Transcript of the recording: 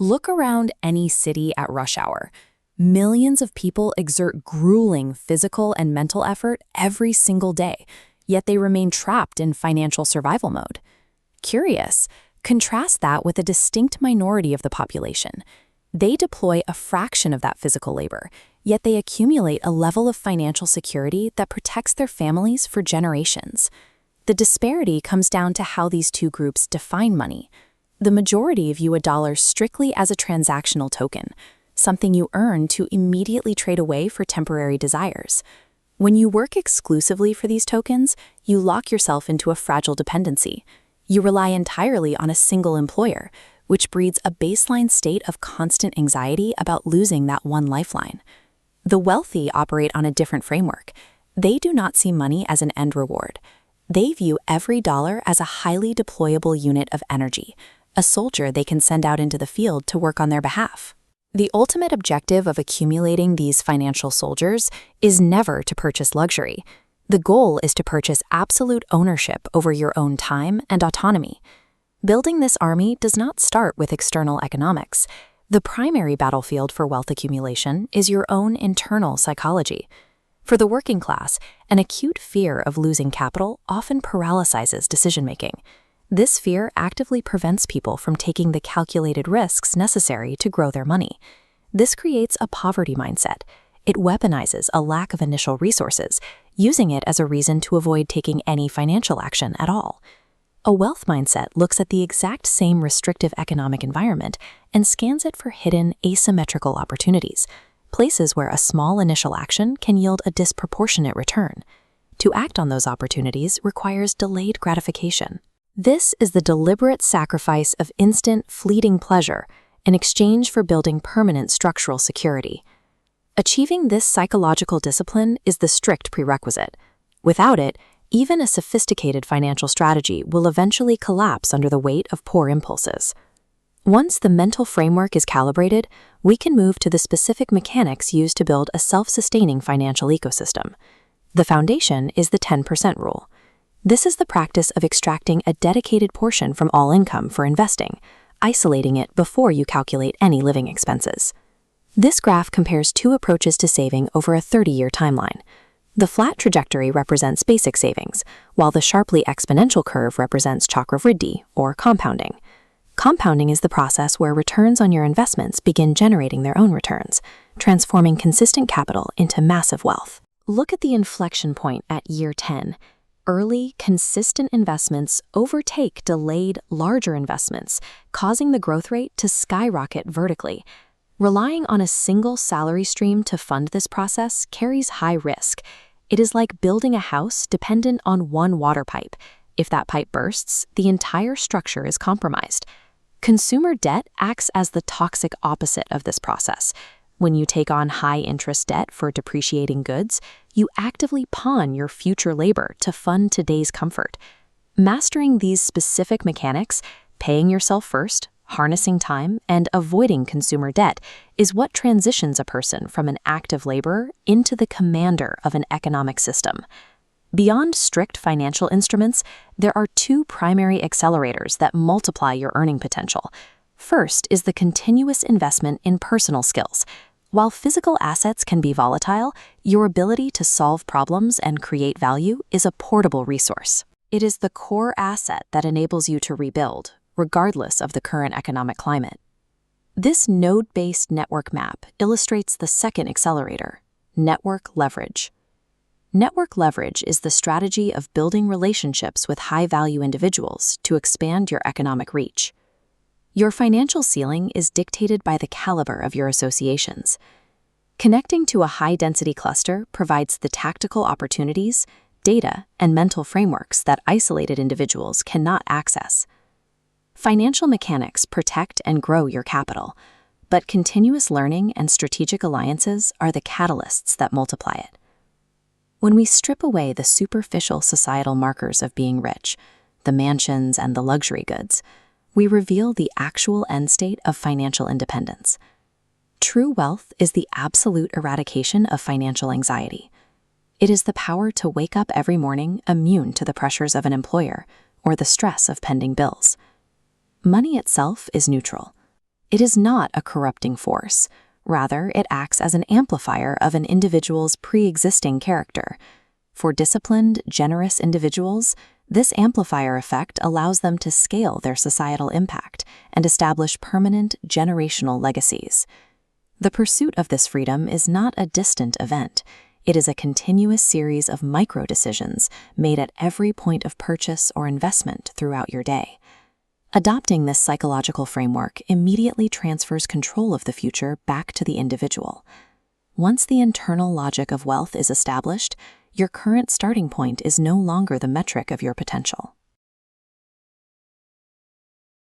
Look around any city at rush hour. Millions of people exert grueling physical and mental effort every single day, yet they remain trapped in financial survival mode. Curious, contrast that with a distinct minority of the population. They deploy a fraction of that physical labor, yet they accumulate a level of financial security that protects their families for generations. The disparity comes down to how these two groups define money. The majority view a dollar strictly as a transactional token, something you earn to immediately trade away for temporary desires. When you work exclusively for these tokens, you lock yourself into a fragile dependency. You rely entirely on a single employer, which breeds a baseline state of constant anxiety about losing that one lifeline. The wealthy operate on a different framework. They do not see money as an end reward. They view every dollar as a highly deployable unit of energy, a soldier they can send out into the field to work on their behalf. The ultimate objective of accumulating these financial soldiers is never to purchase luxury. The goal is to purchase absolute ownership over your own time and autonomy. Building this army does not start with external economics. The primary battlefield for wealth accumulation is your own internal psychology. For the working class, an acute fear of losing capital often paralyzes decision-making. This fear actively prevents people from taking the calculated risks necessary to grow their money. This creates a poverty mindset. It weaponizes a lack of initial resources, using it as a reason to avoid taking any financial action at all. A wealth mindset looks at the exact same restrictive economic environment and scans it for hidden asymmetrical opportunities, places where a small initial action can yield a disproportionate return. To act on those opportunities requires delayed gratification. This is the deliberate sacrifice of instant, fleeting pleasure in exchange for building permanent structural security. Achieving this psychological discipline is the strict prerequisite. Without it, even a sophisticated financial strategy will eventually collapse under the weight of poor impulses. Once the mental framework is calibrated, we can move to the specific mechanics used to build a self-sustaining financial ecosystem. The foundation is the 10% rule. This is the practice of extracting a dedicated portion from all income for investing, isolating it before you calculate any living expenses. This graph compares two approaches to saving over a 30-year timeline. The flat trajectory represents basic savings, while the sharply exponential curve represents chakravriti, or compounding. Compounding is the process where returns on your investments begin generating their own returns, transforming consistent capital into massive wealth. Look at the inflection point at year 10. Early, consistent investments overtake delayed, larger investments, causing the growth rate to skyrocket vertically. Relying on a single salary stream to fund this process carries high risk. It is like building a house dependent on one water pipe. If that pipe bursts, the entire structure is compromised. Consumer debt acts as the toxic opposite of this process. When you take on high-interest debt for depreciating goods, you actively pawn your future labor to fund today's comfort. Mastering these specific mechanics, paying yourself first, harnessing time, and avoiding consumer debt is what transitions a person from an active laborer into the commander of an economic system. Beyond strict financial instruments, there are two primary accelerators that multiply your earning potential. First is the continuous investment in personal skills. While physical assets can be volatile, your ability to solve problems and create value is a portable resource. It is the core asset that enables you to rebuild, regardless of the current economic climate. This node-based network map illustrates the second accelerator, network leverage. Network leverage is the strategy of building relationships with high-value individuals to expand your economic reach. Your financial ceiling is dictated by the caliber of your associations. Connecting to a high-density cluster provides the tactical opportunities, data, and mental frameworks that isolated individuals cannot access. Financial mechanics protect and grow your capital, but continuous learning and strategic alliances are the catalysts that multiply it. When we strip away the superficial societal markers of being rich, the mansions and the luxury goods, we reveal the actual end state of financial independence. True wealth is the absolute eradication of financial anxiety. It is the power to wake up every morning immune to the pressures of an employer or the stress of pending bills. Money itself is neutral. It is not a corrupting force. Rather, it acts as an amplifier of an individual's pre-existing character. For disciplined, generous individuals, this amplifier effect allows them to scale their societal impact and establish permanent, generational legacies. The pursuit of this freedom is not a distant event. It is a continuous series of micro-decisions made at every point of purchase or investment throughout your day. Adopting this psychological framework immediately transfers control of the future back to the individual. Once the internal logic of wealth is established, your current starting point is no longer the metric of your potential.